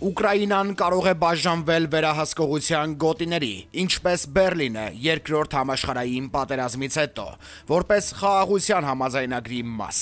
Ուկրաինան կարող է բաժանվել վերահսկողության գոտիների, ինչպես Բերլինը երկրորդ համաշխարհային պատերազմից հետո, որպես խաղաղության համաձայնագրի մաս։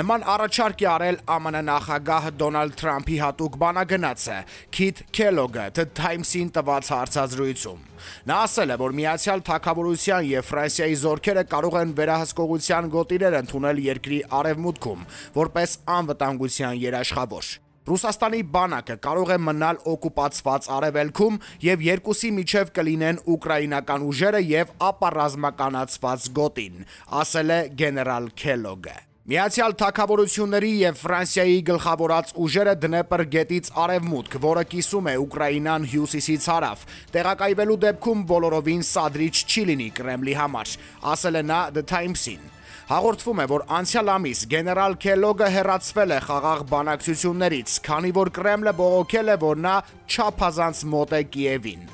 Նման առաջարկ է արել ԱՄՆ նախագահ Դոնալդ Թրամփի հատուկ բանագնացը Քիթ Քելոգը The Times-ին տված հարցազրույցում։ Նա ասել է, որ Միացյալ Թագավորության և Ֆրանսիայի զորքերը կարող են վերահսկողության գոտիներ ընդունել երկրի արևմուտքում, որպես անվտանգության երաշխավոր։ Ռուսաստանի բանակը կարող է մնալ օկուպացված արևելքում և երկուսի միջև կլինեն ուկրաինական ուժերը և ապառազմականացված գոտին, ասել է գեներալ Քելոգը։ Միացյալ Թագավորությունների և Ֆրանսիայի գլխավորած ուժերը Դնեպր գետից արևմուտք, որը կիսում է Ուկրաինան հյուսիսից հարավ, տեղակայվելու դեպքում բոլորովին սադրիչ չի լինի Կրեմլի համար, ասել է նա The Times-ին։ Հաղորդվում է, որ անցյալ ամիս գեներալ Քելոգը հեռացվել է խաղաղ բանակցություններից, քանի որ Կրեմլը բողոքել է, որ նա չափազանց մոտ է Կիևին։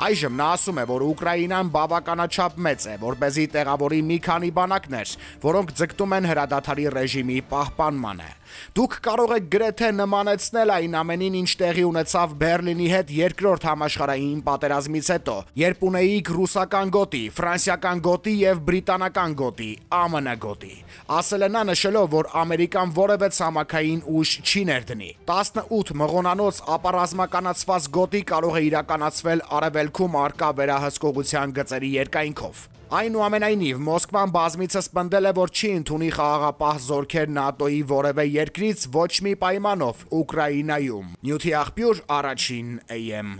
Այժմ նա ասում է, որ Ուկրաինան բավականաչափ մեծ է, որպեսզի տեղավորի մի քանի բանակներ, որոնք ձգտում են հրադադարի ռեժիմի պահպանմանը։ Դուք կարող եք գրեթե նմանեցնել այն ամենին, ինչ տեղի ունեցավ Բերլինի հետ երկրորդ համաշխարհային պատերազմից հետո, երբ ունեիք ռուսական գոտի, ֆրանսիական գոտի և բրիտանական գոտի, ԱՄՆ գոտի, ասել է նա, նշելով, որ Ամերիկան որևէ ցամաքային ուժ չի ներդնի։ 18 մղոնանոց ապառազմականացված գոտի կարող է իրականացվել արևելքում առկա վերահսկողության գծերի երկայնքով։ Այնուամենայնիվ, Մոսկվան բազմիցս պնդել է, որ չի ընդունի խաղաղապահ զորքեր ՆԱՏՕ-ի որևէ երկրից ոչ մի պայմանով Ուկրաինայում։ Նյութի աղբյուր, Առաջին AM։